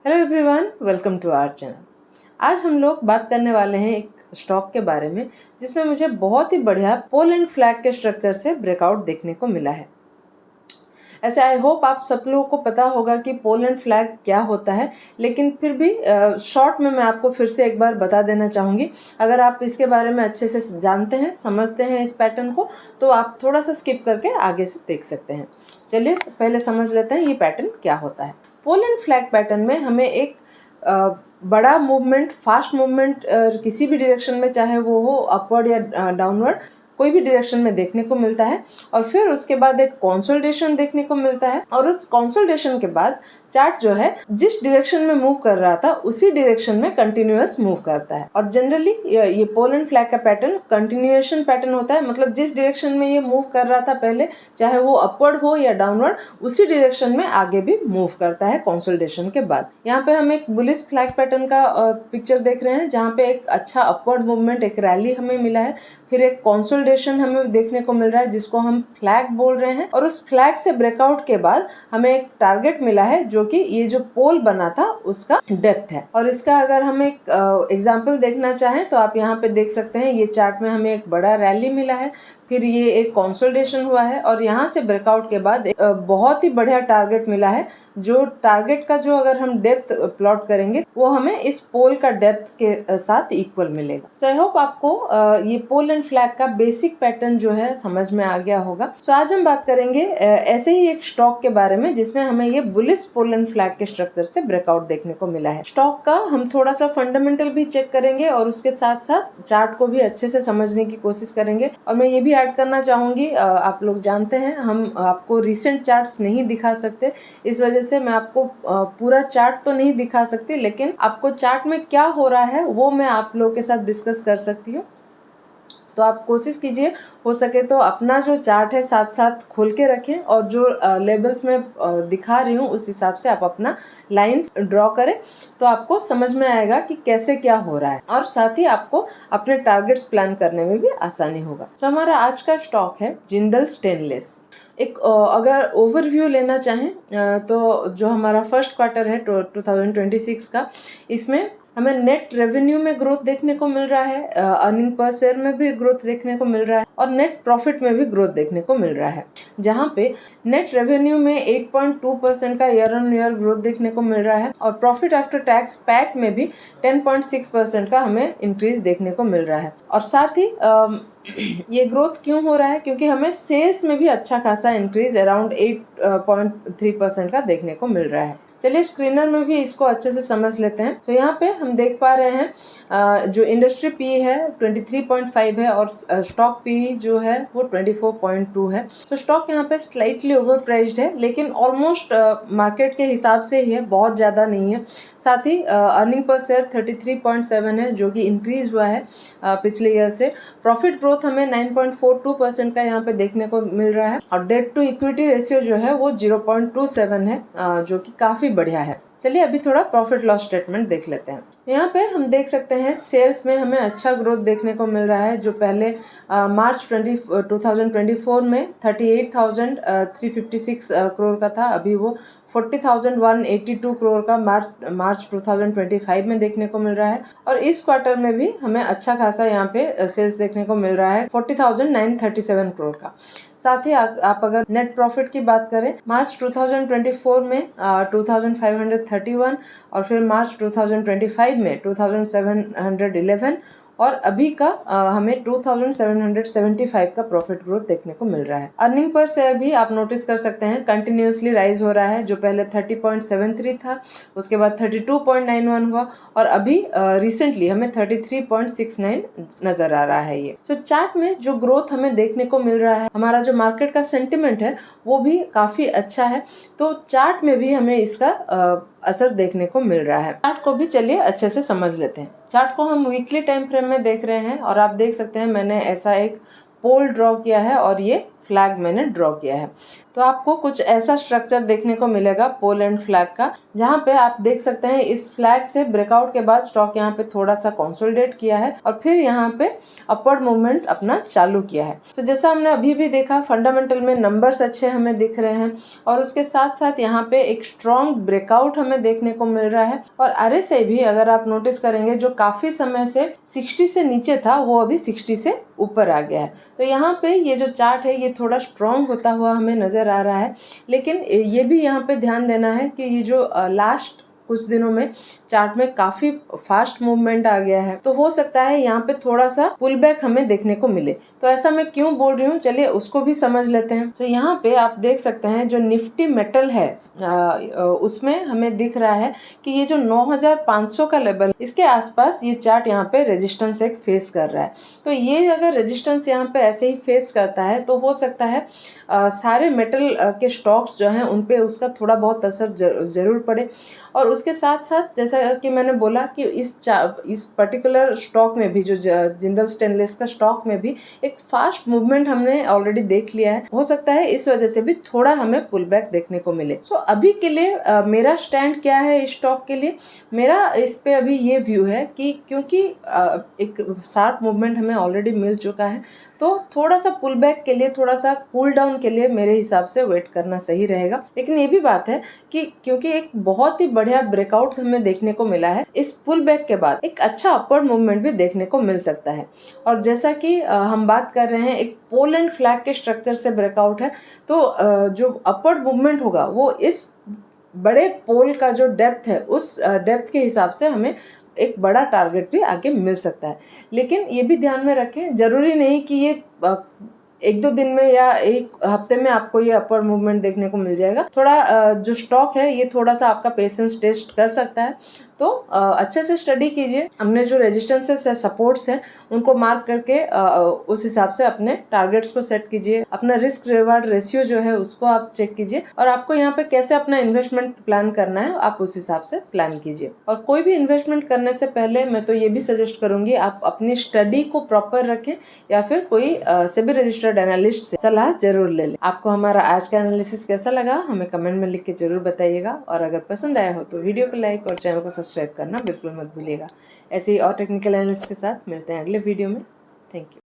Hello everyone, welcome to our channel. आज हम लोग बात करने वाले हैं एक स्टॉक के बारे में जिसमें मुझे बहुत ही बढ़िया पोल एंड फ्लैग के स्ट्रक्चर से ब्रेकआउट देखने को मिला है। ऐसे आई होप आप सब लोगों को पता होगा कि पोल एंड फ्लैग क्या होता है, लेकिन फिर भी शॉर्ट में मैं आपको फिर से एक बार बता देना चाहूँगी। अगर आप इसके बारे में अच्छे से जानते हैं, समझते हैं इस पैटर्न को, तो आप थोड़ा सा स्किप करके आगे से देख सकते हैं। चलिए पहले समझ लेते हैं ये पैटर्न क्या होता है। पोल एंड फ्लैग पैटर्न में हमें एक बड़ा मूवमेंट, फास्ट मूवमेंट किसी भी डायरेक्शन में, चाहे वो हो अपवर्ड या डाउनवर्ड, कोई भी डायरेक्शन में देखने को मिलता है। और फिर उसके बाद एक कंसोलिडेशन देखने को मिलता है, और उस कंसोलिडेशन के बाद चार्ट जो है जिस डायरेक्शन में मूव कर रहा था उसी डायरेक्शन में कंटिन्यूअस मूव करता है। और जनरली ये पोल एंड फ्लैग का पैटर्न कंटिन्यूएशन पैटर्न होता है, मतलब जिस डायरेक्शन में ये मूव कर रहा था पहले, चाहे वो अपवर्ड हो या डाउनवर्ड, उसी डायरेक्शन में आगे भी मूव करता है कंसोलिडेशन के बाद। यहाँ पे हम एक बुलिश फ्लैग पैटर्न का पिक्चर देख रहे हैं, जहाँ पे एक अच्छा अपवर्ड मूवमेंट, एक रैली हमें मिला है, फिर एक कंसोलिडेशन हमें देखने को मिल रहा है जिसको हम फ्लैग बोल रहे हैं, और उस फ्लैग से ब्रेकआउट के बाद हमें एक टारगेट मिला है जो कि ये जो पोल बना था उसका डेप्थ है। और इसका अगर हम एक एग्जांपल देखना चाहें तो आप यहाँ पे देख सकते हैं, ये चार्ट में हमें एक बड़ा रैली मिला है, फिर ये एक कंसोलिडेशन हुआ है, और यहाँ से ब्रेकआउट के बाद बहुत ही बढ़िया टारगेट मिला है। जो टारगेट का जो अगर हम डेप्थ प्लॉट करेंगे वो हमें इस पोल का डेप्थ के साथ इक्वल मिलेगा। सो आई होप आपको ये पोल एंड फ्लैग का बेसिक पैटर्न जो है समझ में आ गया होगा। सो आज हम बात करेंगे ऐसे ही एक स्टॉक के बारे में जिसमें हमें ये बुलिश पोल एंड फ्लैग के स्ट्रक्चर से ब्रेकआउट देखने को मिला है। स्टॉक का हम थोड़ा सा फंडामेंटल भी चेक करेंगे और उसके साथ साथ चार्ट को भी अच्छे से समझने की कोशिश करेंगे। और मैं ये भी ऐड करना चाहूंगी, आप लोग जानते हैं हम आपको रिसेंट चार्ट्स नहीं दिखा सकते, इस वजह से मैं आपको पूरा चार्ट तो नहीं दिखा सकती, लेकिन आपको चार्ट में क्या हो रहा है वो मैं आप लोगों के साथ डिस्कस कर सकती हूँ। तो आप कोशिश कीजिए, हो सके तो अपना जो चार्ट है साथ साथ खोल के रखें, और जो लेबल्स में दिखा रही हूँ उस हिसाब से आप अपना लाइंस ड्रॉ करें, तो आपको समझ में आएगा कि कैसे क्या हो रहा है, और साथ ही आपको अपने टारगेट्स प्लान करने में भी आसानी होगा। तो हमारा आज का स्टॉक है जिंदल स्टेनलेस। एक अगर ओवरव्यू लेना चाहें तो जो हमारा फर्स्ट क्वार्टर है 2026 का, इसमें हमें नेट रेवेन्यू में ग्रोथ देखने को मिल रहा है, अर्निंग पर शेयर में भी ग्रोथ देखने को मिल रहा है, और नेट प्रॉफिट में भी ग्रोथ देखने को मिल रहा है। जहां पे नेट रेवेन्यू में 8.2% का ईयर ऑन ईयर ग्रोथ देखने को मिल रहा है, और प्रॉफिट आफ्टर टैक्स पैट में भी 10.6% का हमें इंक्रीज देखने को मिल रहा है। और साथ ही ये ग्रोथ क्यों हो रहा है, क्योंकि हमें सेल्स में भी अच्छा खासा इंक्रीज अराउंड 8.3% का देखने को मिल रहा है। चलिए स्क्रीनर में भी इसको अच्छे से समझ लेते हैं। तो यहाँ पे हम देख पा रहे हैं जो इंडस्ट्री पी है 23.5 है, और स्टॉक पी जो है वो 24.2 है। तो स्टॉक यहाँ पे स्लाइटली ओवर प्राइस्ड है, लेकिन ऑलमोस्ट मार्केट के हिसाब से ही है, बहुत ज़्यादा नहीं है। साथ ही अर्निंग पर शेयर 33.7 है, जो कि इंक्रीज हुआ है पिछले ईयर से। प्रॉफिट ग्रोथ हमें 9.42% का यहाँ पे देखने को मिल रहा है, और डेट टू इक्विटी रेशियो जो है वो 0.27 है, जो कि काफ़ी बढ़िया है। चलिए अभी थोड़ा प्रॉफिट लॉस स्टेटमेंट देख लेते हैं। यहाँ पे हम देख सकते हैं सेल्स में हमें अच्छा ग्रोथ देखने को मिल रहा है, जो पहले मार्च 2024 में 38,356 करोड़ का था, अभी वो 40,182 करोड़ का मार्च 2025 में देखने को मिल रहा है। और इस क्वार्टर में भी हमें अच्छा खासा यहाँ पे सेल्स देखने को मिल रहा है 40,937 करोड़ का। साथ ही आप अगर नेट प्रॉफिट की बात करें, मार्च 2024 में 2,531, और फिर मार्च 2025 में 2,711, और अभी का हमें 2,775 का प्रॉफिट ग्रोथ देखने को मिल रहा है। अर्निंग पर शेयर भी आप नोटिस कर सकते हैं कंटिन्यूसली राइज हो रहा है, जो पहले 30.73 था, उसके बाद 32.91 हुआ, और अभी रिसेंटली हमें 33.69 नजर आ रहा है ये। सो चार्ट में जो ग्रोथ हमें देखने को मिल रहा है, हमारा जो मार्केट का सेंटिमेंट है वो भी काफी अच्छा है, तो चार्ट में भी हमें इसका असर देखने को मिल रहा है। चार्ट को भी चलिए अच्छे से समझ लेते हैं। चार्ट को हम वीकली टाइम फ्रेम में देख रहे हैं, और आप देख सकते हैं मैंने ऐसा एक पोल ड्रॉ किया है, और ये फ्लैग मैंने ड्रॉ किया है। तो आपको कुछ ऐसा स्ट्रक्चर देखने को मिलेगा पोल एंड फ्लैग का, जहाँ पे आप देख सकते हैं इस फ्लैग से ब्रेकआउट के बाद स्टॉक यहाँ पे थोड़ा सा कंसोलिडेट किया है और फिर यहाँ पे अपवर्ड मूवमेंट अपना चालू किया है। तो जैसा हमने अभी भी देखा, फंडामेंटल में नंबर्स अच्छे हमें दिख रहे हैं और उसके साथ साथ यहाँ पे एक स्ट्रॉन्ग ब्रेकआउट हमें देखने को मिल रहा है। और RSI भी अगर आप नोटिस करेंगे, जो काफी समय से 60 से नीचे था, वो अभी 60 से ऊपर आ गया है। तो यहाँ पे ये जो चार्ट है ये थोड़ा स्ट्रॉन्ग होता हुआ हमें नजर आ रहा है। लेकिन ये भी यहाँ पे ध्यान देना है कि ये जो लास्ट कुछ दिनों में चार्ट में काफी फास्ट मूवमेंट आ गया है, तो हो सकता है यहाँ पे थोड़ा सा पुल बैक हमें देखने को मिले। तो ऐसा मैं क्यों बोल रही हूँ, चलिए उसको भी समझ लेते हैं। तो यहाँ पे आप देख सकते हैं जो निफ्टी मेटल है उसमें हमें दिख रहा है कि ये जो 9500 का लेवल, इसके आसपास ये चार्ट यहाँ पे रेजिस्टेंस एक फेस कर रहा है। तो ये अगर रेजिस्टेंस यहाँ पे ऐसे ही फेस करता है तो हो सकता है सारे मेटल के स्टॉक्स जो हैं उन पे उसका थोड़ा बहुत असर जरूर पड़े। और उसके साथ साथ जैसा कि मैंने बोला कि इस पर्टिकुलर स्टॉक में भी, जो जिंदल स्टेनलेस का स्टॉक में भी एक फास्ट मूवमेंट हमने ऑलरेडी देख लिया है। हो सकता है इस वजह से भी थोड़ा हमें पुल बैक देखने को मिले। सो अभी के लिए मेरा स्टैंड क्या है इस स्टॉक के लिए, मेरा इस पे अभी ये व्यू है कि क्योंकि एक शार्प मूवमेंट हमें ऑलरेडी मिल चुका है, तो थोड़ा सा पुल बैक के लिए, थोड़ा सा कूल डाउन के लिए मेरे हिसाब से वेट करना सही रहेगा। लेकिन ये भी बात है कि क्योंकि एक बहुत ही बढ़िया ब्रेकआउट हमें देखने को मिला है, इस पुल बैक के बाद एक अच्छा अपवर्ड मूवमेंट भी देखने को मिल सकता है। और जैसा कि हम बात कर रहे हैं एक पोल एंड फ्लैग के स्ट्रक्चर से ब्रेकआउट है, तो जो अपवर्ड मूवमेंट होगा वो इस बड़े पोल का जो डेप्थ है, उस डेप्थ के हिसाब से हमें एक बड़ा टारगेट भी आगे मिल सकता है। लेकिन ये भी ध्यान में रखें, जरूरी नहीं कि ये एक दो दिन में या एक हफ्ते में आपको ये अपवर्ड मूवमेंट देखने को मिल जाएगा। थोड़ा जो स्टॉक है ये थोड़ा सा आपका पेशेंस टेस्ट कर सकता है। तो अच्छे से स्टडी कीजिए, हमने जो रेजिस्टेंसेस है, सपोर्ट्स है, उनको मार्क करके उस हिसाब से अपने टारगेट्स को सेट कीजिए। अपना रिस्क रिवार्ड रेशियो जो है उसको आप चेक कीजिए और आपको यहाँ पे कैसे अपना इन्वेस्टमेंट प्लान करना है आप उस हिसाब से प्लान कीजिए। और कोई भी इन्वेस्टमेंट करने से पहले मैं तो ये भी सजेस्ट करूंगी आप अपनी स्टडी को प्रॉपर रखें या फिर कोई सेबी रजिस्टर्ड एनालिस्ट से सलाह जरूर ले लें। आपको हमारा आज का एनालिसिस कैसा लगा हमें कमेंट में लिख के जरूर बताइएगा। और अगर पसंद आया हो तो वीडियो को लाइक और चैनल को सब्सक्राइब करना बिल्कुल मत भूलिएगा। ऐसे ही और टेक्निकल एनालिसिस के साथ मिलते हैं अगले वीडियो में। Thank you.